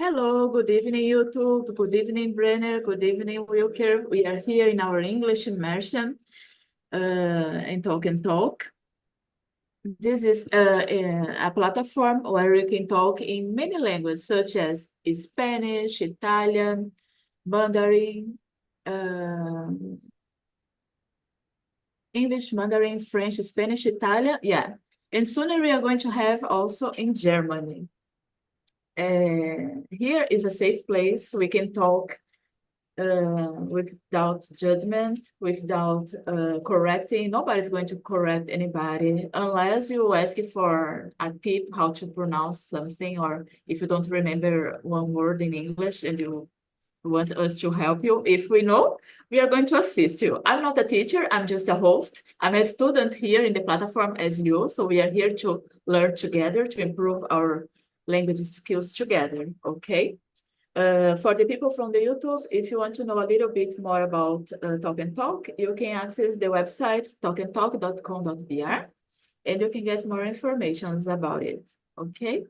Hello, good evening, YouTube. Good evening, Brenner. Good evening, Wilker. We are here in our English immersion in Talk and Talk. This is a platform where you can talk in many languages, such as Spanish, Italian, Mandarin, English, Mandarin, French, Spanish, Italian. Yeah. And soon we are going to have also in Germany. Here is a safe place. We can talk without judgment, without correcting. Nobody's going to correct anybody unless you ask for a tip how to pronounce something, or if you don't remember one word in English and you want us to help you. If we know, we are going to assist you. I'm not a teacher, I'm just a host. I'm a student here in the platform as you, so we are here to learn together, to improve our language skills together, okay? For the people from the YouTube, if you want to know a little bit more about Talk and Talk, you can access the website talkandtalk.com.br and you can get more information about it, okay?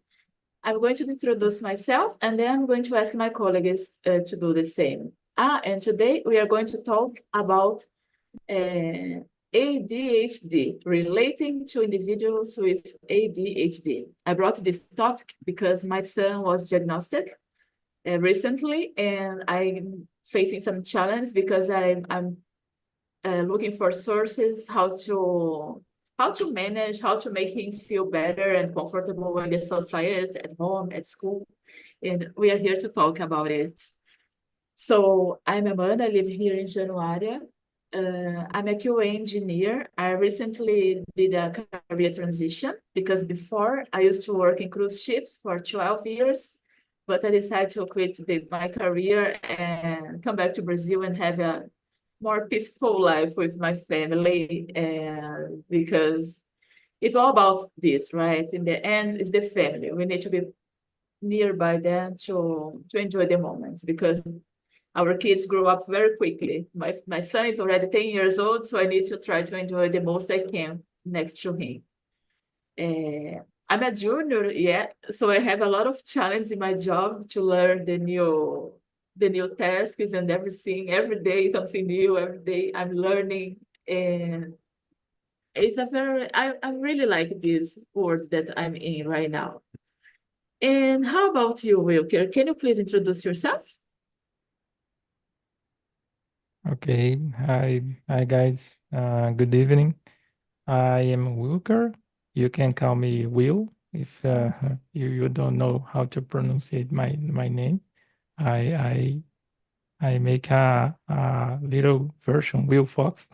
I'm going to introduce myself and then I'm going to ask my colleagues to do the same. And today we are going to talk about ADHD, relating to individuals with ADHD. I brought this topic because my son was diagnosed recently, and I'm facing some challenge because I'm looking for sources how to manage, how to make him feel better and comfortable in the society, at home, at school, and we are here to talk about it. So I'm Amanda. I live here in Januária. I'm a QA engineer. I recently did a career transition because before I used to work in cruise ships for 12 years, but I decided to quit my career and come back to Brazil and have a more peaceful life with my family. And because it's all about this, right? In the end, it's the family. We need to be nearby them to enjoy the moments because our kids grow up very quickly. My son is already 10 years old, so I need to try to enjoy the most I can next to him. I'm a junior, yeah, so I have a lot of challenge in my job to learn the new tasks and everything. Every day something new, every day I'm learning. And it's I really like this world that I'm in right now. And how about you, Wilker? Can you please introduce yourself? Okay, hi guys. Good evening. I am Wilker. You can call me Will if you don't know how to pronounce my name. I I make a little version Will Fox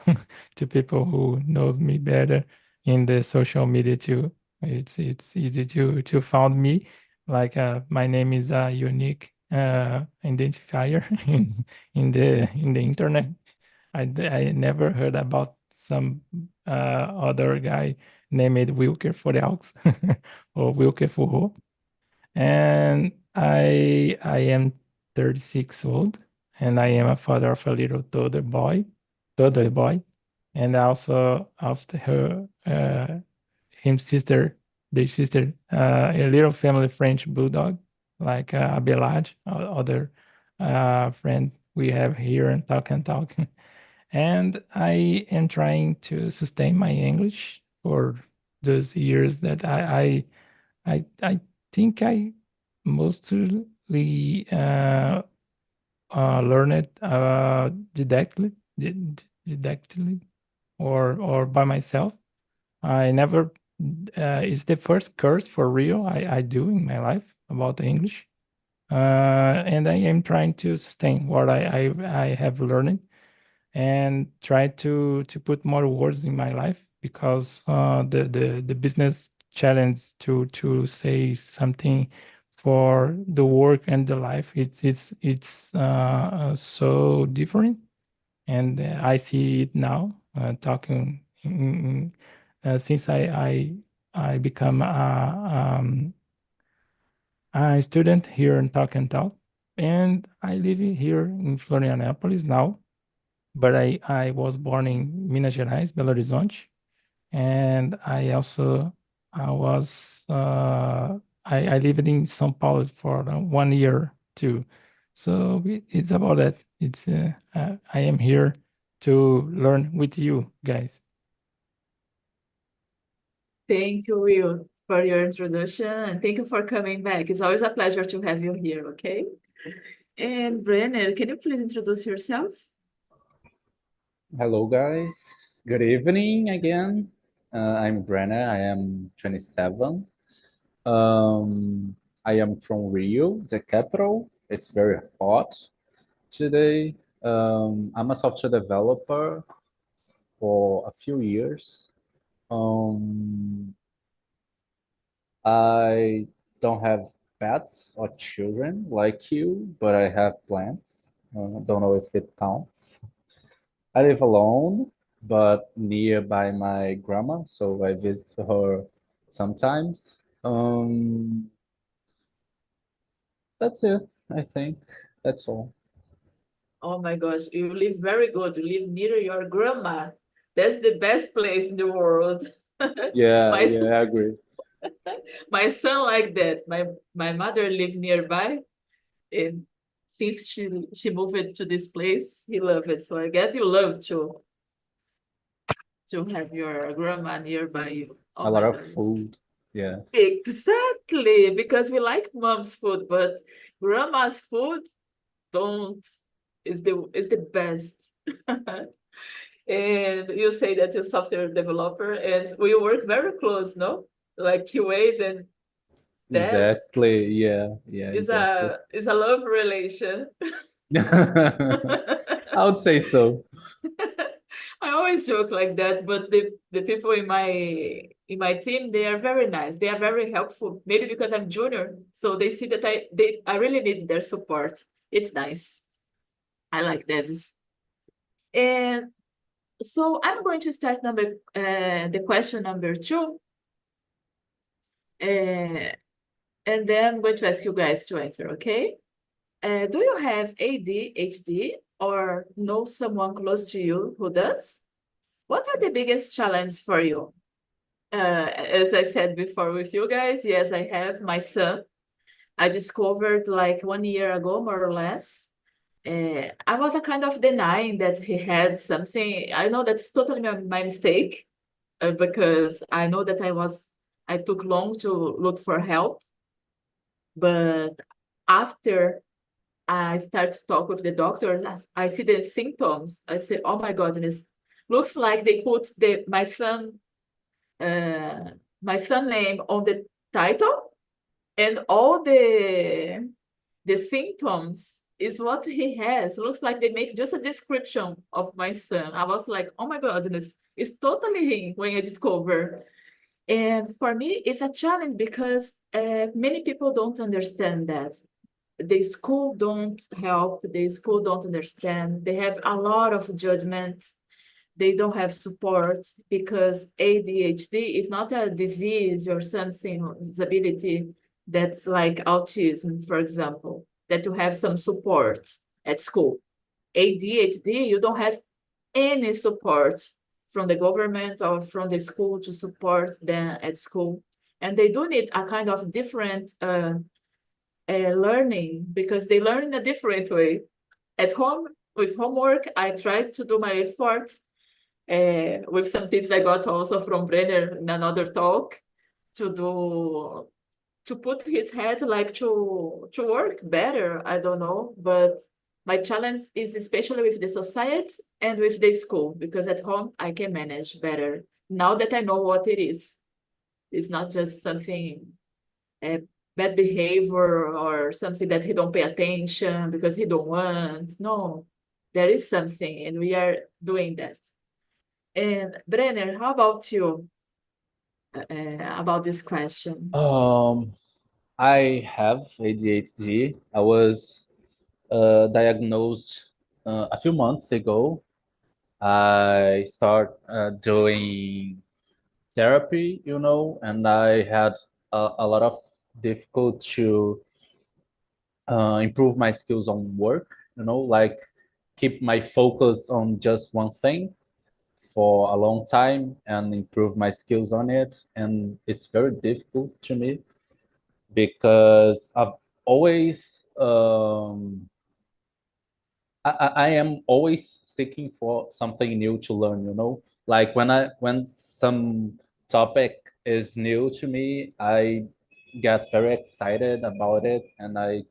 to people who knows me better in the social media too. It's easy to find me. Like my name is a unique identifier in the internet. I never heard about some other guy named Wilker for the Aux or Wilker for. And I am 36 old, and I am a father of a little toddler boy, and also of her him sister, their sister, a little family French bulldog, like Abelard, other friend we have here and talk and talk. And I am trying to sustain my English for those years that I think I mostly learn it didactically or by myself. I never it's the first course for real I do in my life about English. And I am trying to sustain what I have learned and try to put more words in my life because the business challenge to say something for the work and the life it's so different. And I see it now talking since I become a student here in Talk and Talk, and I live here in Florianopolis now, but I was born in Minas Gerais, Belo Horizonte, and I also I was I lived in São Paulo for 1 year too. So it's about that. It's I am here to learn with you guys. Thank you, Will, for your introduction, and thank you for coming back. It's always a pleasure to have you here, okay? And Brenner, can you please introduce yourself? Hello, guys. Good evening again. I'm Brenner. I am 27. I am from Rio, the capital. It's very hot today. I'm a software developer for a few years. I don't have pets or children like you, but I have plants. Don't know if it counts. I live alone, but nearby my grandma, so I visit her sometimes. That's it, I think. That's all. Oh my gosh, you live very good. You live near your grandma. That's the best place in the world. Yeah, My yeah, I agree. my son like that. My mother lived nearby, and since she moved to this place, he loved it. So I guess you love to have your grandma nearby you. Oh A lot my of gosh. food. Yeah. Exactly, because we like mom's food, but grandma's food don't is the best. And you say that you're software developer, and we work very close, no? Like QAs and devs Exactly. Yeah, yeah, is exactly. a love relation. I would say so. I always joke like that, but the people in my team, they are very nice. They are very helpful. Maybe because I'm junior, so they see that I really need their support. It's nice. I like devs. And so I'm going to start the question number two, uh, and then I'm going to ask you guys to answer. Okay? Do you have ADHD or know someone close to you who does? What are the biggest challenge for you? As I said before with you guys, yes, I have my son. I discovered like 1 year ago, more or less. I was a kind of denying that he had something. I know that's totally my mistake, because I know that I took long to look for help. But after I start to talk with the doctors, I see the symptoms. I say, oh my goodness, looks like they put uh, my son name on the title, and all the symptoms is what he has. Looks like they make just a description of my son. I was like, oh my goodness, it's totally him when I discover. And for me, it's a challenge because many people don't understand that. The school don't help, the school don't understand. They have a lot of judgment. They don't have support because ADHD is not a disease or something, disability that's like autism, for example, that you have some support at school. ADHD, you don't have any support from the government or from the school to support them at school. And they do need a kind of different learning because they learn in a different way. At home, with homework, I try to do my effort with some tips I got also from Brenner in another talk to put his head like to work better. I don't know, but my challenge is especially with the society and with the school because at home I can manage better now that I know what it is. It's not just something uh, bad behavior or something that he don't pay attention because he don't want. No, there is something, and we are doing that. And Brenner, how about you about this question? Um, I have ADHD. I was diagnosed a few months ago. I start doing therapy, and I had a lot of difficult to improve my skills on work, like keep my focus on just one thing for a long time and improve my skills on it. And it's very difficult to me. because I've always I am always seeking for something new to learn, you know? Like when some topic is new to me, I get very excited about it and I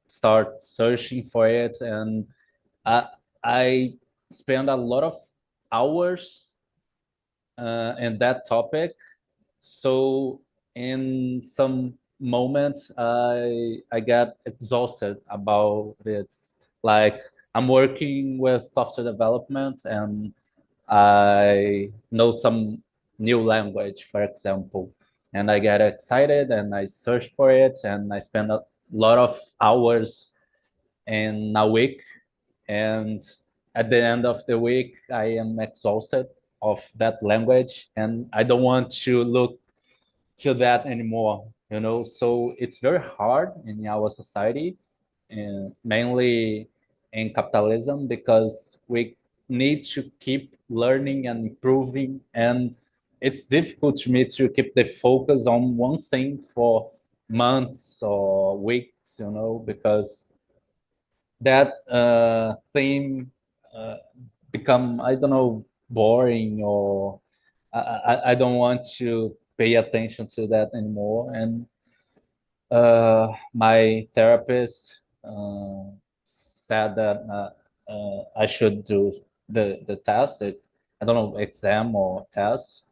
start searching for it, and I I spend a lot of hours in that topic. So in some moments, I get exhausted about it. Like I'm working with software development, and I know some new language, for example, and I get excited and I search for it, and I spend a lot of hours in a week, and at the end of the week I am exhausted of that language and I don't want to look to that anymore, you know. So it's very hard in our society, and mainly in capitalism, because we need to keep learning and improving, and it's difficult to me to keep the focus on one thing for months or weeks, you know, because that theme uh, become, I don't know, boring, or I don't want to pay attention to that anymore. And my therapist said that I should do the test, I don't know, exam or test,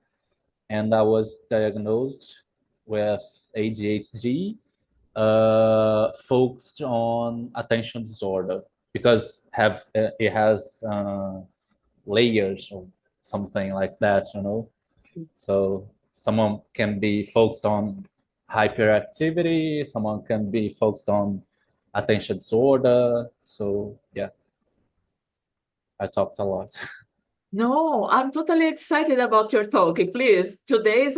and I was diagnosed with ADHD, focused on attention disorder, because have it has layers or something like that, you know. So someone can be focused on hyperactivity, someone can be focused on attention disorder. So yeah, I talked a lot. No, I'm totally excited about your talk. Please, today is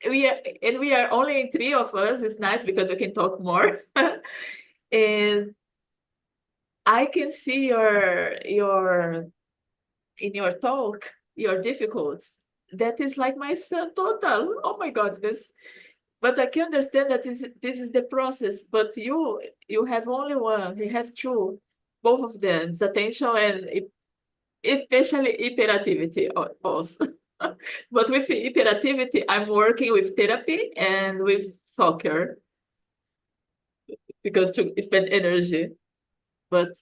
we are only three of us. It's nice because we can talk more. And I can see your in your talk, your difficulties. That is like my son total. Oh my God, this. But I can understand that this is the process. But you have only one. He has two, both of them, it's attention and especially hyperactivity also. But with hyperactivity, I'm working with therapy and with soccer because to spend energy. But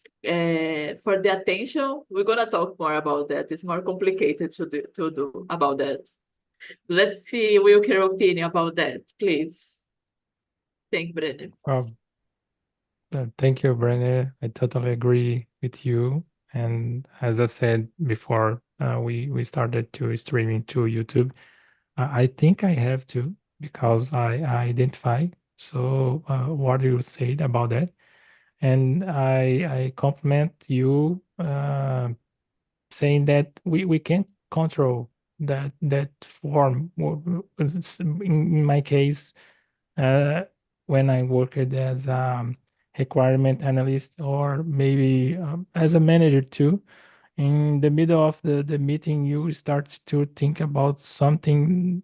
for the attention, we're gonna talk more about that. It's more complicated to do about that. Let's see Wilker's opinion about that, please. Thank Brennan. Well, thank you, Brenner. I totally agree with you. And as I said before, we started to streaming to YouTube. I think I have to, because I identify. So what you said about that, and I compliment you, saying that we can't control that form. In my case, uh, when I worked as requirement analyst, or maybe as a manager too, in the middle of the meeting, you start to think about something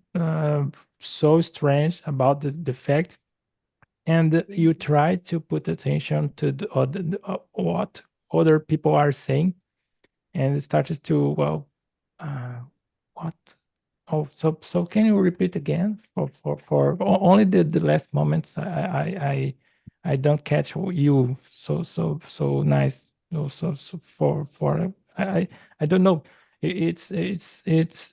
so strange about the fact, and you try to put attention to what other people are saying, and it starts to, well, uh, what? Oh, so can you repeat again for only the last moments? I don't catch you so nice. No, so for I don't know. It's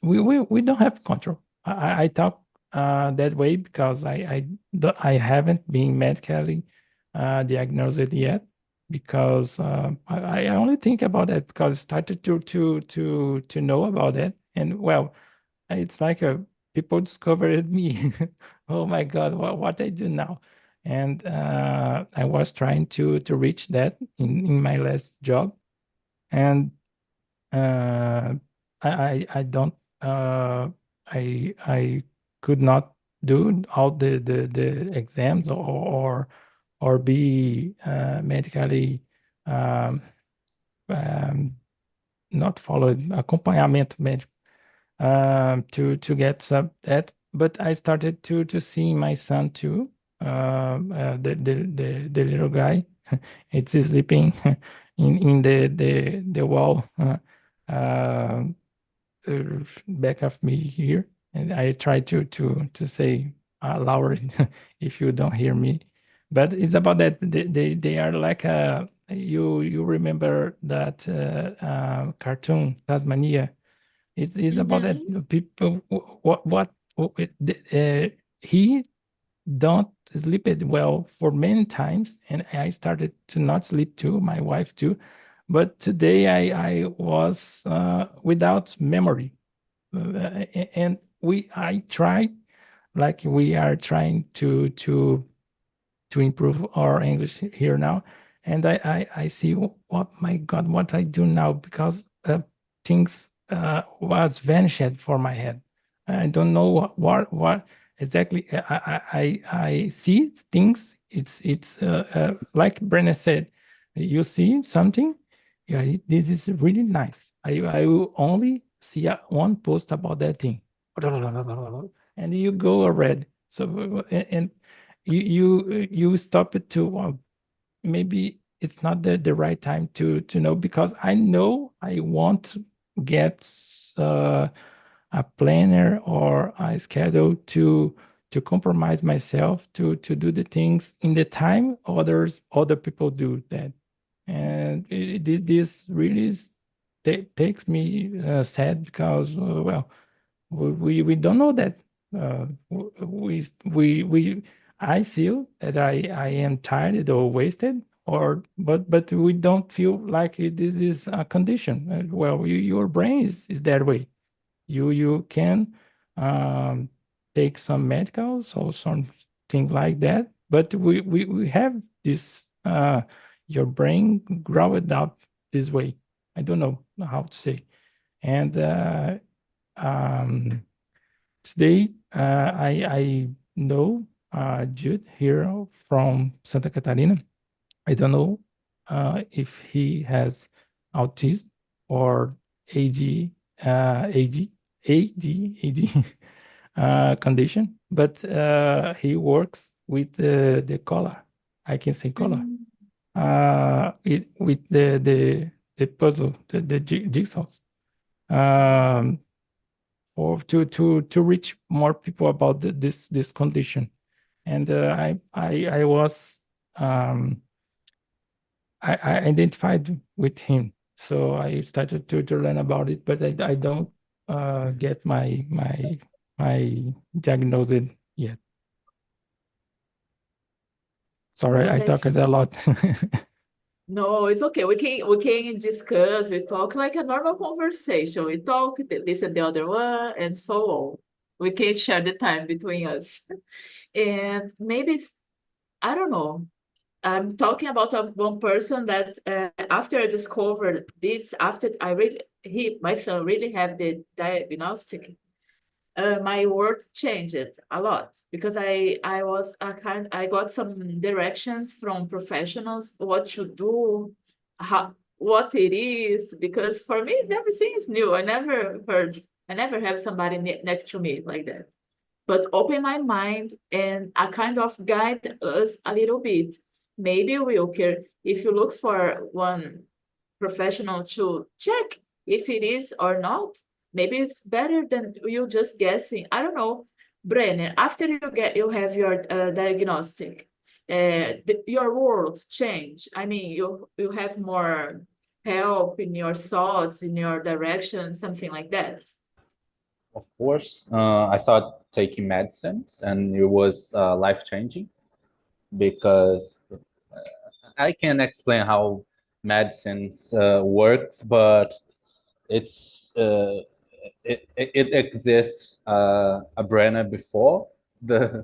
we don't have control. I talk that way because I haven't been medically diagnosed yet, because I only think about that because I started to know about it, and well, it's like a people discovered me. Oh my God, what I do now? And I was trying to reach that in my last job, and uh, I don't I could not do all the exams, or be medically um, um, not followed acompanhamento médico, to get some that. But I started to see my son too, the little guy, it's sleeping in the wall back of me here, and I try to say louder if you don't hear me. But it's about that they are like you remember that cartoon Tasmania. It's about that people he don't sleep it well for many times, and I started to not sleep too, my wife too. But today I was without memory, and I tried, like we are trying to improve our English here now, and I see what, my God, what I do now, because things was vanished for my head. I don't know what exactly. I see things. It's like Brenna said, you see something. Yeah, this is really nice. I will only see one post about that thing, and you go read. So and you stop it to maybe it's not the right time to know, because I know I want to get a planner or a schedule to compromise myself to do the things in the time other people do that. And this really takes me sad, because well, we don't know that we I feel that I am tired or wasted, or but we don't feel like this is a condition. Well, your brain is that way. You can um, take some medicals or something like that, but we have this your brain grow it up this way. I don't know how to say. And um, today, I know Jude here from Santa Catarina. I don't know if he has autism or AD, AD condition, but he works with the color. I can say color. With the puzzle, the jigsaws. Or to reach more people about this condition. And I was I identified with him, so I started to learn about it, but I don't get my diagnosis yet. Sorry, Oh, I talked a lot. no, it's okay. We can discuss, we talk like a normal conversation. We talk, listen the other one, and so on. We can share the time between us. And maybe I don't know. I'm talking about one person that after I discovered this, after I really my son really have the diagnostic, my words changed a lot, because I got some directions from professionals what to do, how what it is, because for me everything is new. I never have somebody next to me like that. But open my mind and I kind of guide us a little bit. Maybe, Wilker, if you look for one professional to check if it is or not, maybe it's better than you just guessing. I don't know. Brenner, after you have your diagnostic, your world change. I mean, you have more help in your thoughts, in your direction, something like that. Of course, I started taking medicines, and it was life changing, because I can explain how medicines works, but it's it exists a Brenner before the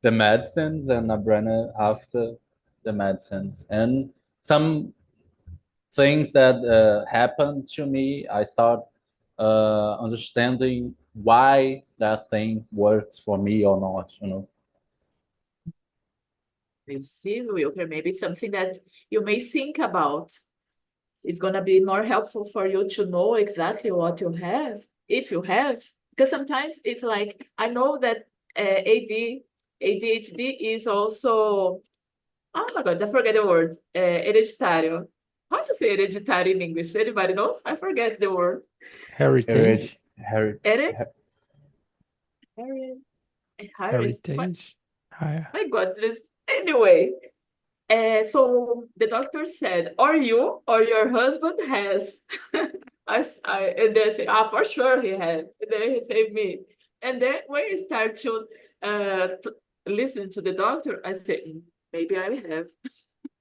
the medicines and a Brenner after the medicines, and some things that happened to me, I start understanding why that thing works for me or not. You see, Wilker, maybe something that you may think about. It's going to be more helpful for you to know exactly what you have, if you have. Because sometimes it's like, I know that AD ADHD is also, oh my God, I forget the word, hereditário. How to say hereditary in English? Anybody knows? I forget the word. Heritage. Hered, hered, Heritage. my goodness. Anyway, so the doctor said, or you or your husband has. And they say, for sure he had. And then he said me. And then when you start to listen to the doctor, I say, maybe I have.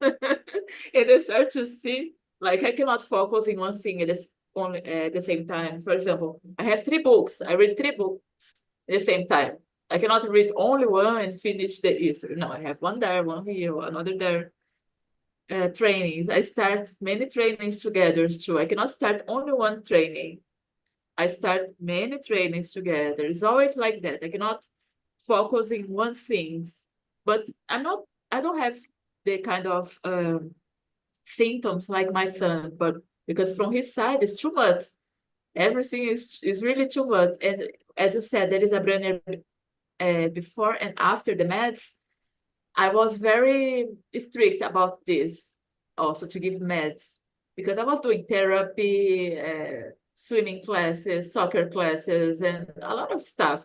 And I start to see, like, I cannot focus in one thing only at the same time. For example, I have 3 books. I read 3 books at the same time. I cannot read only one and finish the history. No, I have one there, one here, another there. Trainings. I start many trainings together too. I cannot start only one training. I start many trainings together. It's always like that. I cannot focus in one thing. But I don't have the kind of symptoms like my son, but because from his side it's too much. Everything is really too much. And as you said, there is a Brenner before and after the meds. I was very strict about this, also to give meds, because I was doing therapy, swimming classes, soccer classes, and a lot of stuff.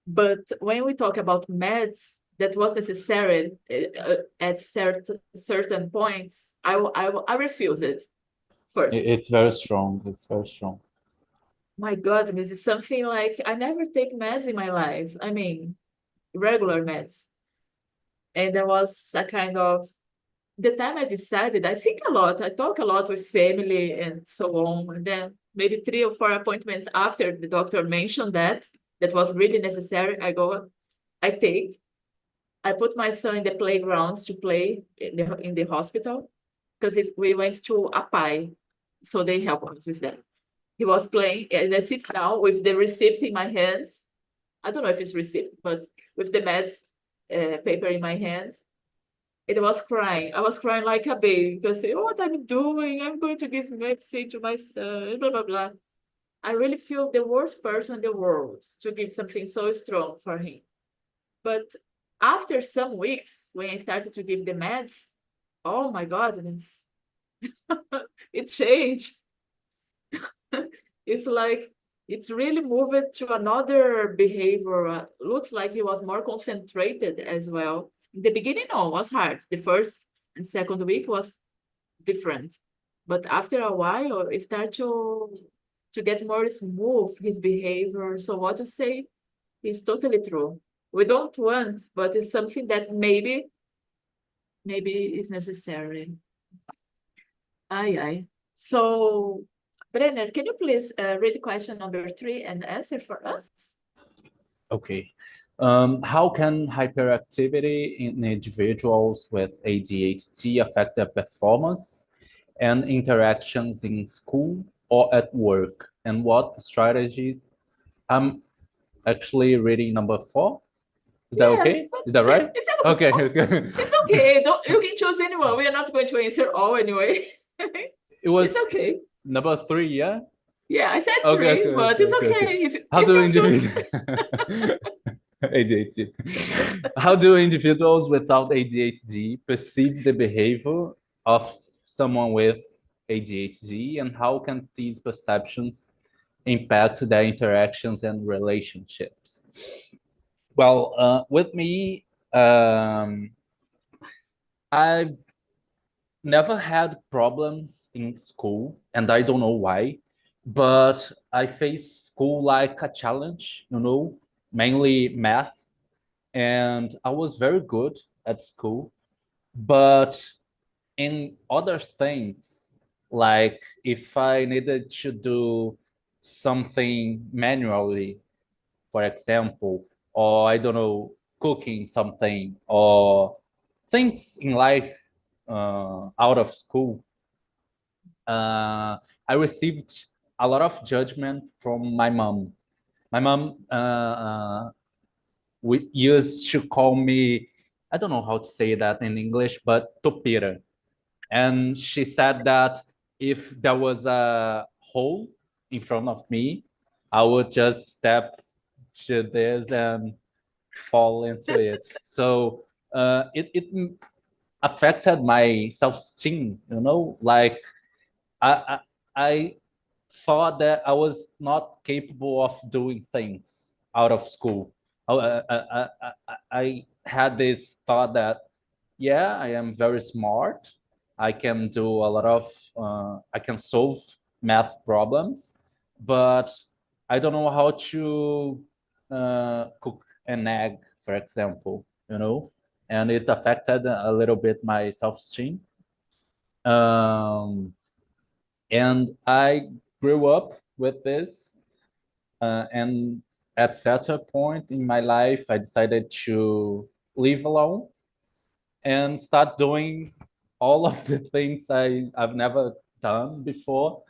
But when we talk about meds, that was necessary at certain points. I refuse it first. It's very strong. It's very strong. My goodness, it's something like I never take meds in my life. I mean, regular meds. And there was a kind of, the time I decided, I think a lot, I talk a lot with family and so on. And then maybe 3 or 4 appointments after the doctor mentioned that was really necessary, I take. I put my son in the playgrounds to play in the hospital, because if we went to APAI, so they help us with that. He was playing, and I sit down with the receipt in my hands. I don't know if it's receipt, but with the meds paper in my hands. It was crying. I was crying like a baby because what I'm doing, I'm going to give medicine to my son, blah, blah, blah. I really feel the worst person in the world to give something so strong for him. But after some weeks, when I started to give the meds, oh my goodness, it changed. It's like, it's really moved to another behavior. Looks like he was more concentrated as well. In the beginning, no, it was hard. The first and second week was different. But after a while, it started to get more smooth, his behavior. So what you say is totally true. We don't want, but it's something that maybe is necessary. Aye. So, Brenner, can you please read question number 3 and answer for us? Okay. How can hyperactivity in individuals with ADHD affect their performance and interactions in school or at work? And what strategies? I'm actually reading number 4. Is that okay? Is that right? Okay. It's okay. You can choose anyone. We are not going to answer all anyway. It was it's okay. number 3, yeah? Yeah, I said 3, but it's okay. How do individuals ADHD? How do individuals without ADHD perceive the behavior of someone with ADHD, and how can these perceptions impact their interactions and relationships? Well, with me, I've never had problems in school, and I don't know why, but I face school like a challenge, mainly math, and I was very good at school, but in other things, like if I needed to do something manually, for example, or I don't know, cooking something, or things in life out of school, I received a lot of judgment from my mom. My mom we used to call me, I don't know how to say that in English, but topira. And she said that if there was a hole in front of me, I would just step to this and fall into it. So it affected my self-esteem, you know, like I, I thought that I was not capable of doing things out of school. I had this thought that, yeah, I am very smart. I can do a lot of, I can solve math problems, but I don't know how to cook an egg, for example, you know, and it affected a little bit my self-esteem. Um, and I grew up with this, and at such a point in my life, I decided to live alone and start doing all of the things I've never done before,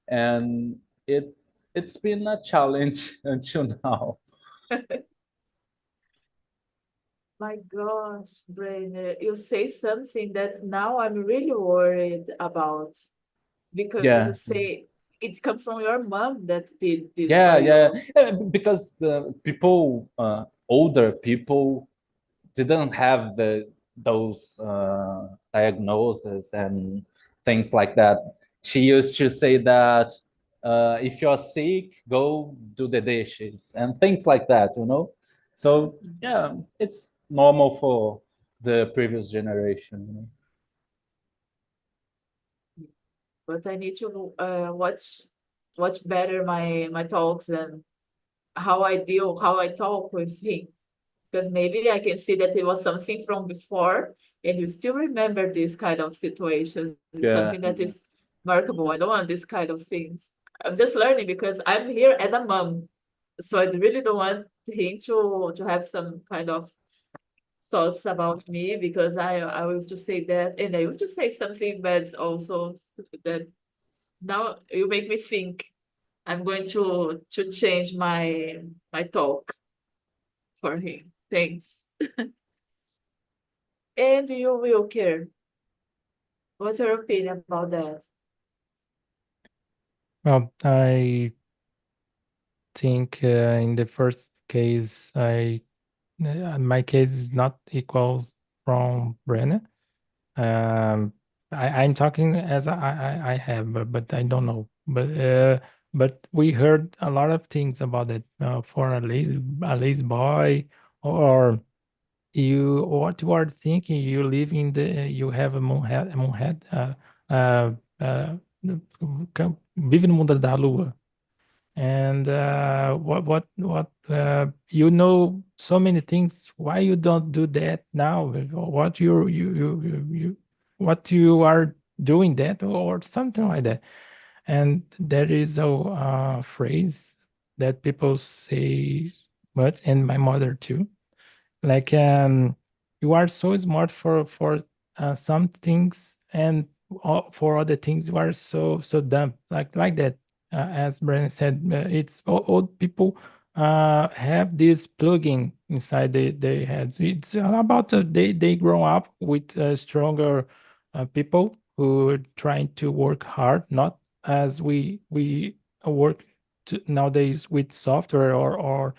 and it's been a challenge until now. My gosh, Brainer, you say something that now I'm really worried about because you Yeah, say it comes from your mom that did this yeah, for yeah. you. Because the people, older people, didn't have those diagnoses and things like that. She used to say that, if you're sick, go do the dishes and things like that, you know. So yeah, it's normal for the previous generation. You know? But I need to watch better my talks and how I talk with him. Because maybe I can see that it was something from before, and you still remember this kind of situations. It's Yeah, something that is remarkable. I don't want this kind of things. I'm just learning because I'm here as a mom. So I really don't want him to have some kind of thoughts about me because I used to say that, and I used to say something bad also that now you make me think I'm going to change my talk for him. Thanks. And you will care. What's your opinion about that? Well, I think in the first case, my case is not equals from Brenna. Um, I'm talking as I have, but I don't know. But we heard a lot of things about it for a lazy boy, or you what you are thinking. You live in the you have a moonhead. Uh, uh, Vive no mundo da lua. And you know so many things. Why you don't do that now? What what you are doing that or something like that. And there is a phrase that people say much, and my mother too. Like you are so smart for some things, and for other things you are so dumb, like that. As Brandon said, it's old people have this plugin inside their heads. It's all about they grow up with stronger people who are trying to work hard, not as we work nowadays with software or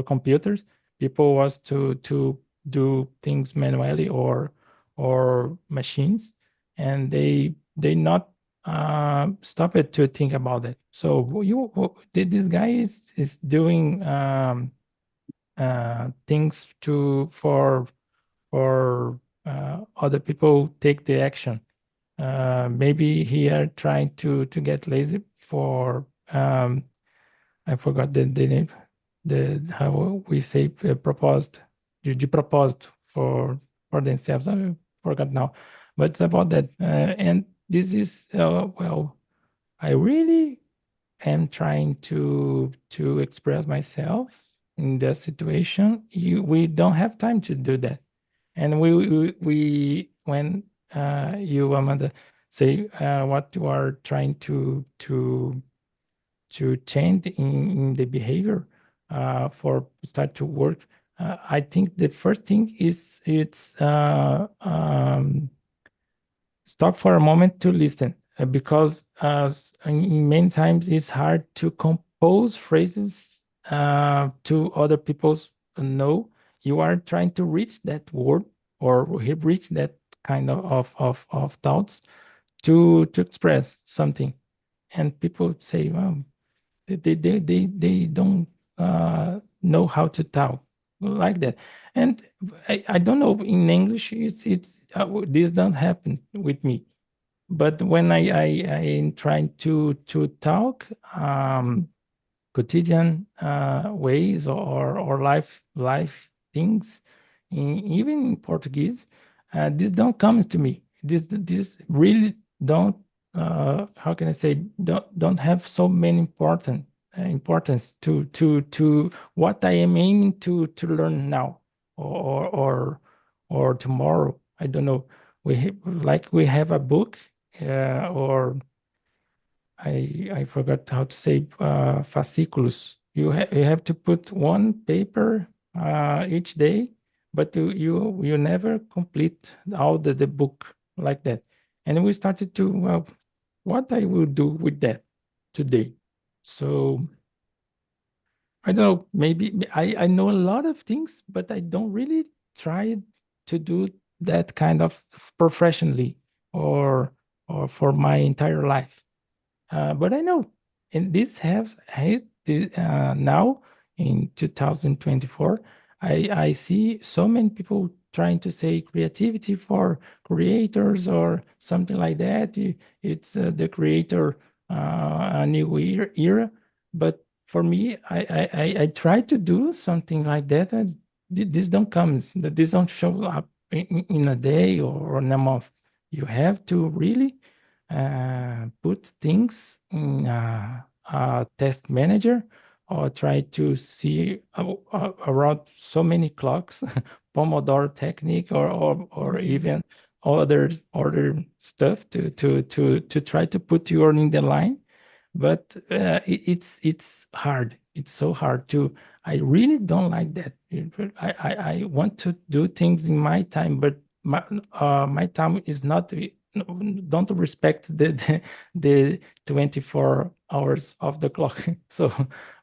computers. People was to do things manually or machines, and they not stop it to think about it. So this guy is doing things to for other people take the action. Maybe he are trying to get lazy for I forgot the name, the how we say proposed, de proposed for themselves. I forgot now, but it's about that. And this is well, I really am trying to express myself in that situation. We don't have time to do that, and we when you Amanda say what you are trying to change in the behavior for start to work. I think the first thing is it's stop for a moment to listen because in many times it's hard to compose phrases to other people's know you are trying to reach that word or reach that kind of thoughts to express something, and people say, well, they don't know how to talk like that. And I don't know, in English it's this don't happen with me, but when I am trying to talk quotidian ways or life things, even in Portuguese, this don't comes to me. This really don't, how can I say, don't have so many importance to what I am aiming to learn now or tomorrow. I don't know. We have a book, or I forgot how to say, fascículos. You have to put one paper each day, but you never complete all the book like that. And we started to, well, what I will do with that today. So I don't know, maybe I know a lot of things, but I don't really try to do that kind of professionally or for my entire life. But I know, and this now in 2024, I see so many people trying to say creativity for creators or something like that. It's the creator, a new era. But for me, I try to do something like that, and this don't come. This don't show up in a day or in a month. You have to really put things in a test manager, or try to see around so many clocks, Pomodoro technique, or even other stuff to try to put you in the line. But it's hard. It's so hard to. I really don't like that. I want to do things in my time, but my time is not. Don't respect the 24 hours of the clock. So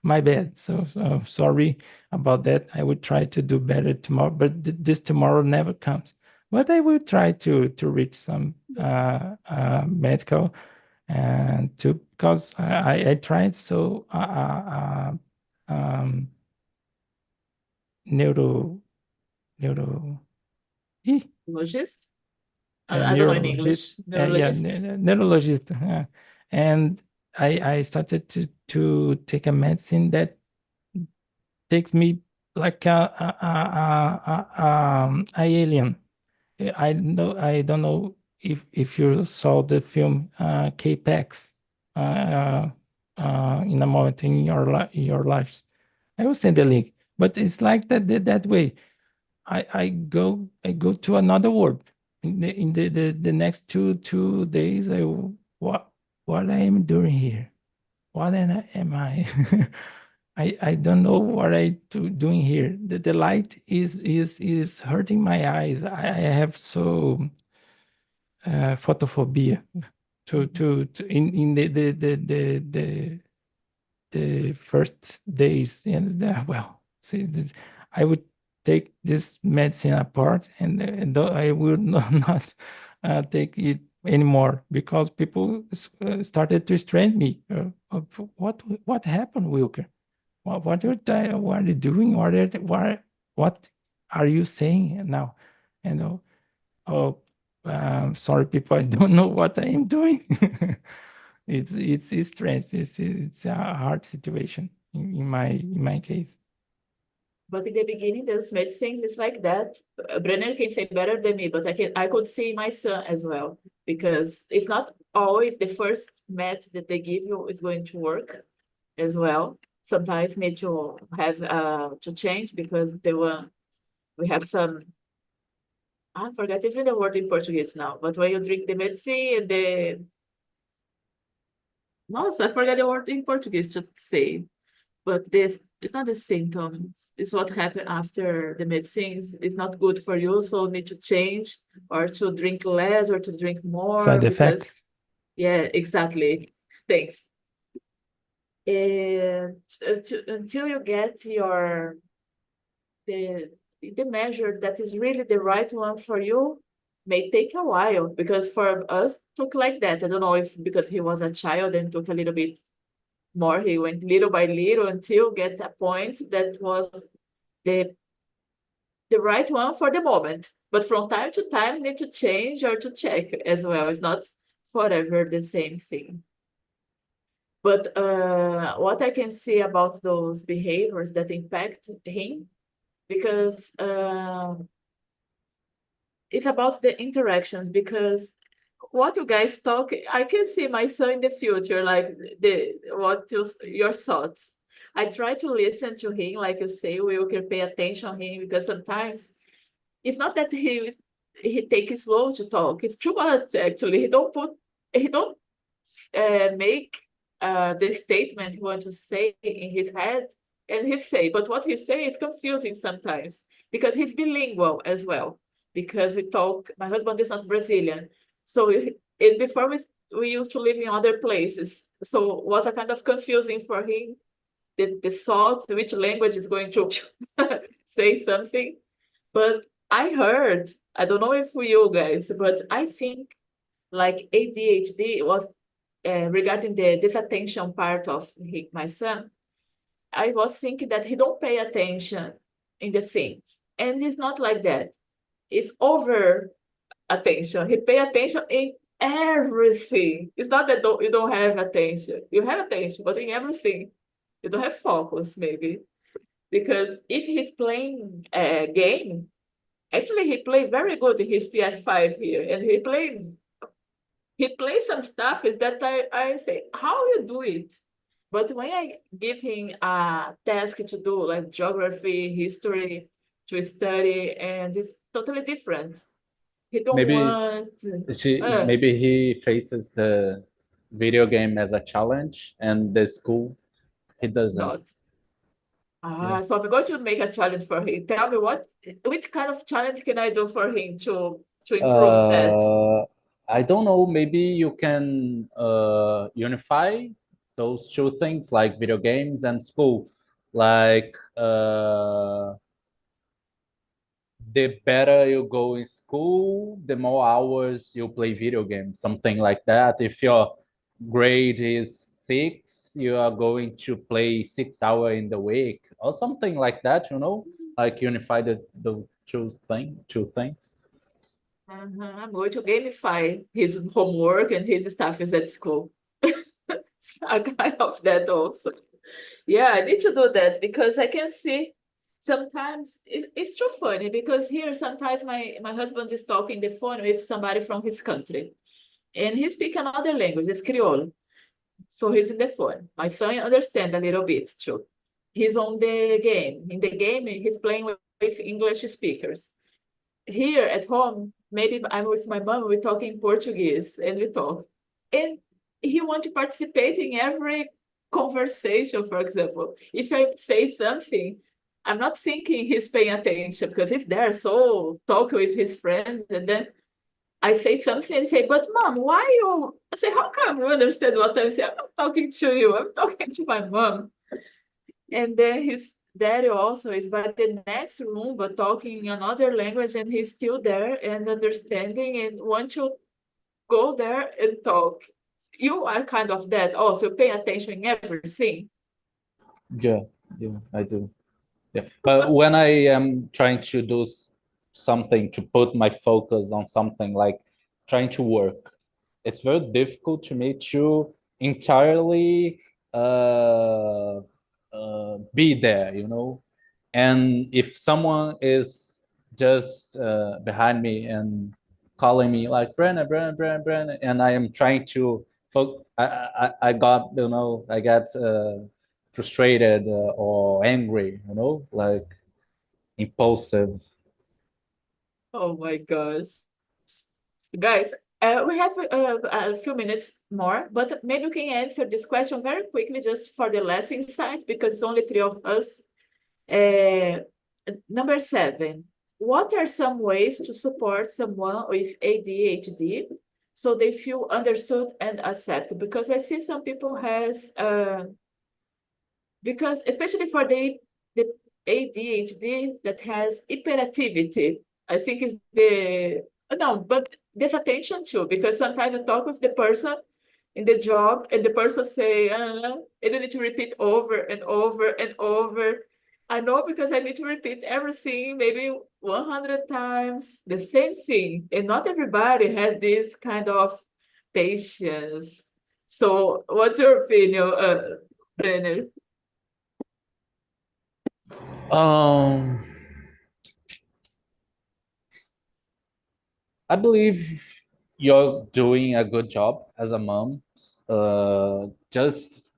my bad. So sorry about that. I would try to do better tomorrow, but this tomorrow never comes. But I will try to reach some medical, and to, because I tried, so neuro neuro Neurologist? I don't know in English. neurologist, yeah, Neurologist. neurologist, and I started to take a medicine that takes me like a alien. I don't know if you saw the film K-Pax in a moment in your lives. I will send the link, but it's like that way. I go to another world. In the next two days, what I am doing here? What am I? I don't know what doing here. The light is hurting my eyes. I have so photophobia to in the first days, and well, see, I would take this medicine apart, and I will not take it anymore, because people started to strain me. What happened, Wilker? What are you doing? What are you saying now? And oh, sorry, people, I don't know what I am doing. It's strange. It's a hard situation in my case. But in the beginning, those medicines, it's like that. Brenner can say better than me, but I could see my son as well, because it's not always the first med that they give you is going to work as well. Sometimes need to have to change, because we have some, I forgot even the word in Portuguese now, but when you drink the medicine, I forgot the word in Portuguese to say, but it's not the symptoms. It's what happened after the medicines. It's not good for you, so need to change, or to drink less, or to drink more. Side because, effects. yeah, exactly. Thanks. And until you get the the measure that is really the right one for you may take a while, because for us took like that. I don't know if because he was a child and took a little bit more, he went little by little until get a point that was the right one for the moment. But from time to time need to change or to check as well. It's not forever the same thing. But what I can see about those behaviors that impact him, because it's about the interactions, because what you guys talk, I can see my son in the future, like your thoughts. I try to listen to him, like you say, we can pay attention on him, because sometimes it's not that he take it slow to talk. It's too much actually. He don't make the statement he want to say in his head, and he say, but what he say is confusing sometimes, because he's bilingual as well. Because my husband is not Brazilian, so before we used to live in other places, so was a kind of confusing for him, the thoughts, which language is going to say something. But I heard, I don't know if you guys, but I think like ADHD was regarding the disattention part of my son. I was thinking that he don't pay attention in the things, and it's not like that. It's over attention. He pay attention in everything. It's not that you don't have attention. You have attention, but in everything. You don't have focus, maybe. Because if he's playing a game, actually he played very good in his PS5 here, and he plays some stuff is that I say, how you do it? But when I give him a task to do, like geography, history, to study, and it's totally different. He don't Maybe want maybe he faces the video game as a challenge, and the school he doesn't. not. Yeah. So I'm going to make a challenge for him. Tell me which kind of challenge can I do for him to improve that? I don't know. Maybe you can unify those two things, like video games and school. Like the better you go in school, the more hours you play video games, something like that. If your grade is 6, you are going to play 6 hours in the week or something like that, like unify the two things. I'm going to gamify his homework and his stuff is at school. I kind of that also. Yeah, I need to do that because I can see sometimes it's too funny because here sometimes my husband is talking the phone with somebody from his country and he speaks another language, it's Creole. So he's in the phone. My son understands a little bit too. He's on the game. In the game, he's playing with English speakers. Here at home, maybe I'm with my mom, we're talking Portuguese and we talk. And he wants to participate in every conversation, for example. If I say something, I'm not thinking he's paying attention because he's there, so talking with his friends, and then I say something and say, but mom, why you? I say, how come you understand what I'm saying? I'm not talking to you, I'm talking to my mom. And then his daddy also is by the next room, but talking in another language, and he's still there and understanding and want to go there and talk. You are kind of that also, pay attention in everything. Yeah, I do. Yeah, but when I am trying to do something, to put my focus on something, like trying to work, it's very difficult to me to entirely be there, and if someone is just behind me and calling me like Brenna, Brenna, Brenna, Brenna, and I am trying to I got I got frustrated or angry, like impulsive. Oh my gosh. Guys, we have a few minutes more, but maybe we can answer this question very quickly just for the last insight because it's only three of us. Number 7, what are some ways to support someone with ADHD so they feel understood and accepted? Because I see some people has, because especially for the ADHD that has hyperactivity. I think it's no, but there's attention too, because sometimes you talk with the person in the job and the person say, I don't know, and you need to repeat over and over and over. I know because I need to repeat everything maybe 100 times, the same thing. And not everybody has this kind of patience. So what's your opinion, Brenner? Um, I believe you're doing a good job as a mom. Just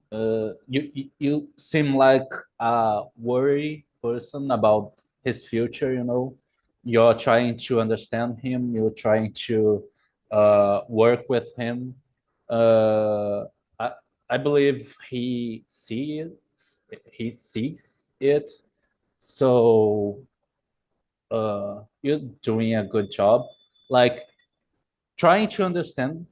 you seem like a worry person about his future. You know, you're trying to understand him. You're trying to work with him. Uh, I I believe he sees it. So you're doing a good job. Like trying to understand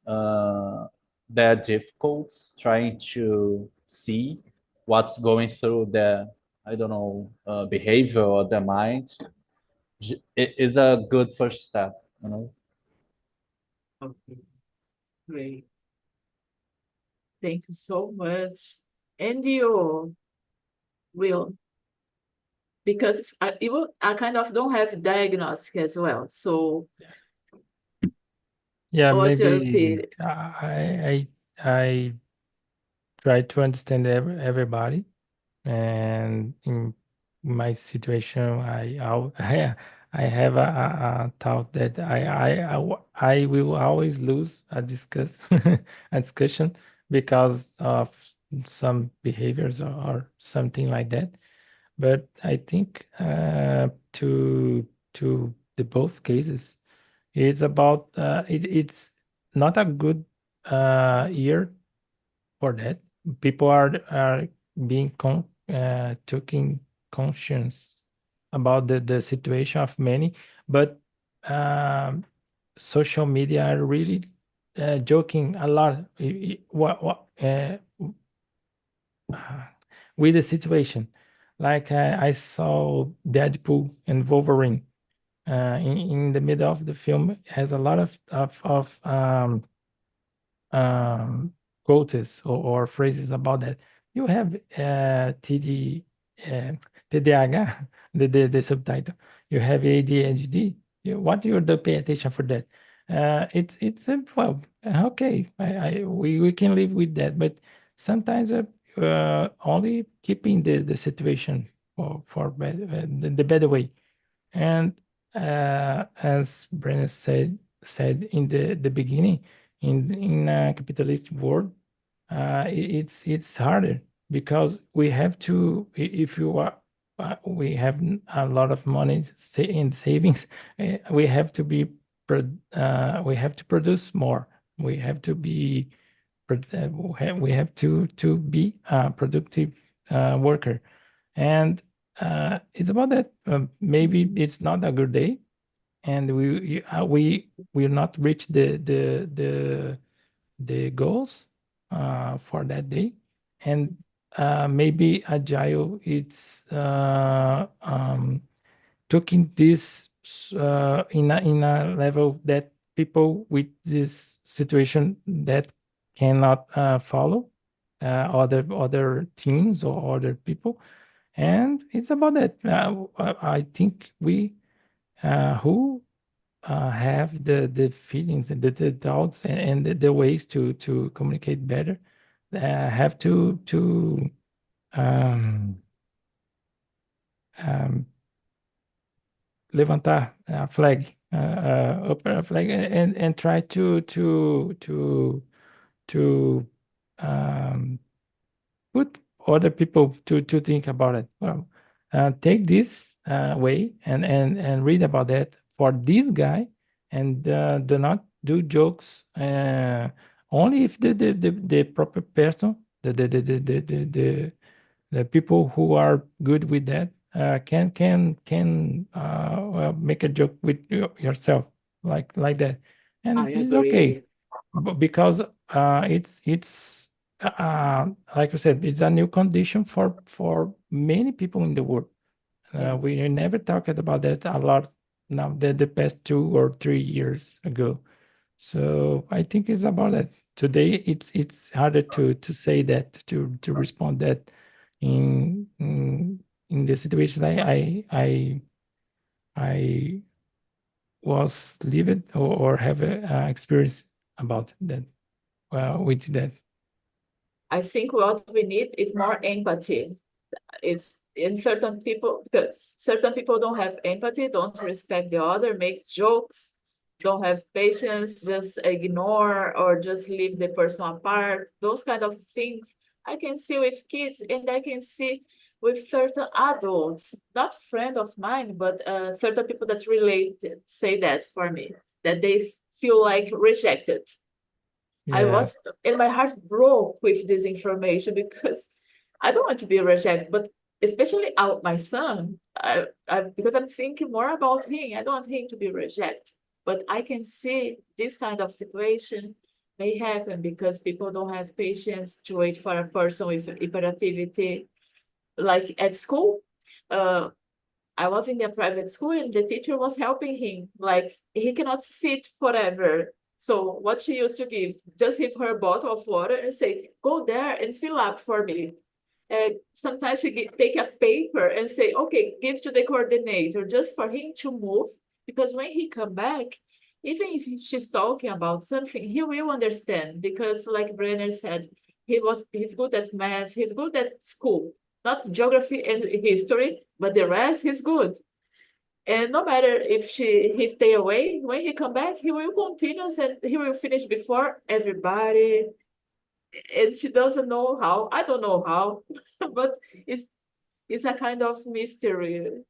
uh, their difficulties, trying to see what's going through their, I don't know, behavior or their mind. It is a good first step, you know. Okay, great. Thank you so much. And you, Will, because I kind of don't have diagnostic as well. So Yeah, what's your maybe opinion? I try to understand everybody, and in my situation, I have a thought that I will always lose a a discussion because of some behaviors or something like that. But I think to the both cases, it's about it's not a good year for that. People are being taking conscience about the situation of many, but um, social media are really joking a lot. What with the situation. Like I saw Deadpool and Wolverine in the middle of the film has a lot of quotes or phrases about that. You have TDAH, the subtitle. You have ADHD. What you do pay attention for that? Well, okay. We can live with that, but sometimes only keeping the situation for the better way. And as Brennan said in the beginning, in a capitalist world, it's harder because we have to if you are we have a lot of money in savings. We have to we have to produce more. We have to be we have to be a productive worker, and it's about that. Maybe it's not a good day, and we will not reach the goals for that day, and maybe agile it's taking this in a level that people with this situation that cannot follow other teams or other people, and it's about that. I think we who have the feelings and the doubts and the ways to communicate better have to um, um, levantar a flag, open a flag, and try to um, put other people to think about it. Well, take this way and read about that for this guy, and do not do jokes only if the proper person, the people who are good with that can well, make a joke with yourself like that, I and it's okay. agree. Because it's like I said, it's a new condition for many people in the world. We never talked about that a lot now, the past 2 or 3 years ago. So I think it's about that. Today it's harder to say that, to respond that in the situation I was living or have a experience about that, with that. I think what we need is more empathy. It's in certain people, because certain people don't have empathy, don't respect the other, make jokes, don't have patience, just ignore or just leave the person apart. Those kind of things I can see with kids, and I can see with certain adults, not friend of mine, but certain people that relate say that for me, that they feel like rejected. I Yeah. was, and my heart broke with this information because I don't want to be rejected, but especially out my son, because I'm thinking more about him. I don't want him to be rejected, but I can see this kind of situation may happen because people don't have patience to wait for a person with hyperactivity. Like at school, I was in a private school and the teacher was helping him. Like he cannot sit forever. So what she used to give, just give her a bottle of water and say, go there and fill up for me. And sometimes she take a paper and say, okay, give to the coordinator just for him to move. Because when he come back, even if she's talking about something, he will understand. Because like Brenner said, he's good at math, he's good at school, not geography and history, but the rest he's good. And no matter if he stay away, when he come back, he will continue and he will finish before everybody. And she doesn't know how. I don't know how, but it's a kind of mystery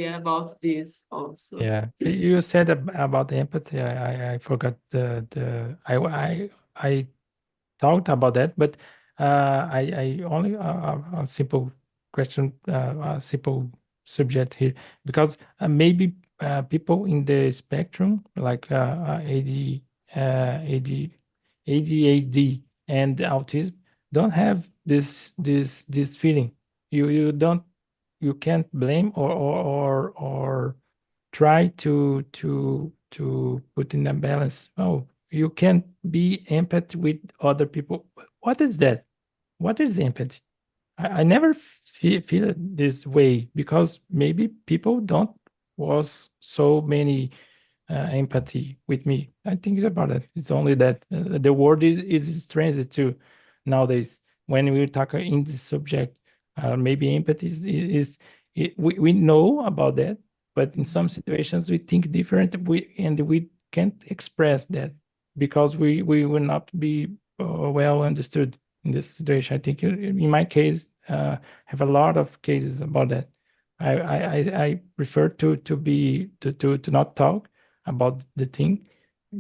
about this also. Yeah, you said about empathy. I forgot I talked about that, but I only a simple question, a simple subject here, because maybe people in the spectrum like ADHD and autism don't have this feeling. You can't blame or try to put in a balance. Oh, you can't be empathy with other people. What is that? What is empathy? I never feel it this way, because maybe people don't was so many empathy with me. I think about it. It's only that the word is strange too nowadays when we talk in this subject. Maybe empathy we know about that, but in some situations we think different. We can't express that because we will not be well understood in this situation. I think in my case, have a lot of cases about that. I prefer to not talk about the thing,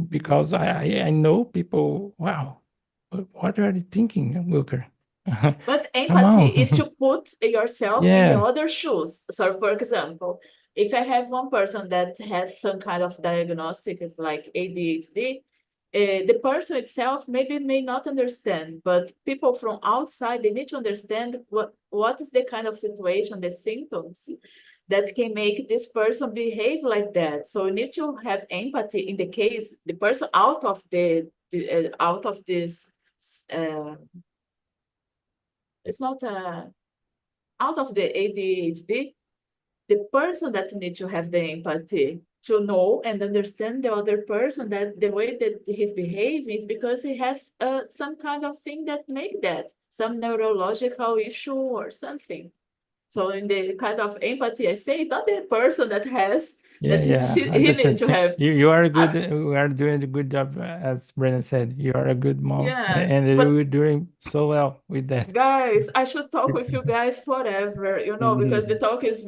because I know people. Wow, what are they thinking, Wilker? But Come empathy on. is to put yourself in the Yeah, other shoes. So, for example, if I have one person that has some kind of diagnostic, it's like ADHD, the person itself maybe may not understand, but people from outside, they need to understand what is the kind of situation, the symptoms that can make this person behave like that. So you need to have empathy in the case the person out of out of this. It's not out of the ADHD, the person that needs to have the empathy to know and understand the other person, that the way that he's behaving is because he has some kind of thing that make that, some neurological issue or something. So in the kind of empathy I say, it's not the person that has that he need understood. to have. You are a good. You are doing a good job, as Brennan said. You are a good mom, Yeah, and but you're doing so well with that. guys, I should talk with you guys forever, because the talk is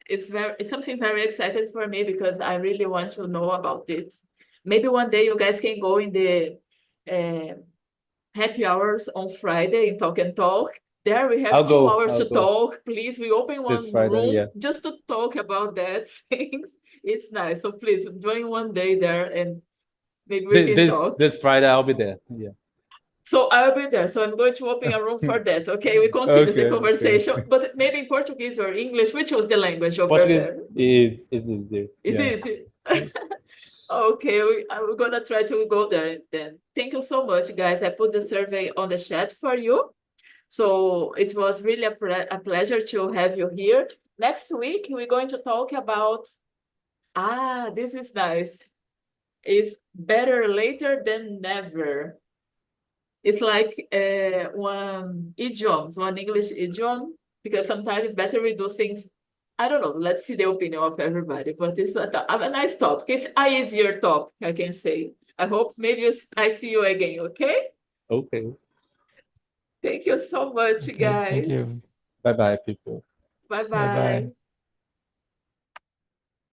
it's something very exciting for me because I really want to know about it. Maybe one day you guys can go in the happy hours on Friday in Talk and Talk. There we have I'll 2 go. hours I'll to go talk. Please, we open this one Friday. room Yeah. just to talk about that things. It's nice. So please join one day there and maybe we can talk. This Friday I'll be there. Yeah. So I'll be there. So I'm going to open a room for that. Okay, we continue the Okay, conversation, okay. but maybe in Portuguese or English, which was the language over Portuguese there? is easier. Is Yeah. easy. Okay, I'm gonna try to go there then. Thank you so much, guys. I put the survey on the chat for you. So it was really a pleasure to have you here. Next week, we're going to talk about, this is nice. It's better later than never. It's like one English idiom, because sometimes it's better we do things. I don't know. Let's see the opinion of everybody, but it's a nice topic. It's an easier topic, I can say. I hope maybe I see you again. Okay. Okay. Thank you so much, Okay, thank you. guys. Bye bye, people. Bye Bye bye. bye.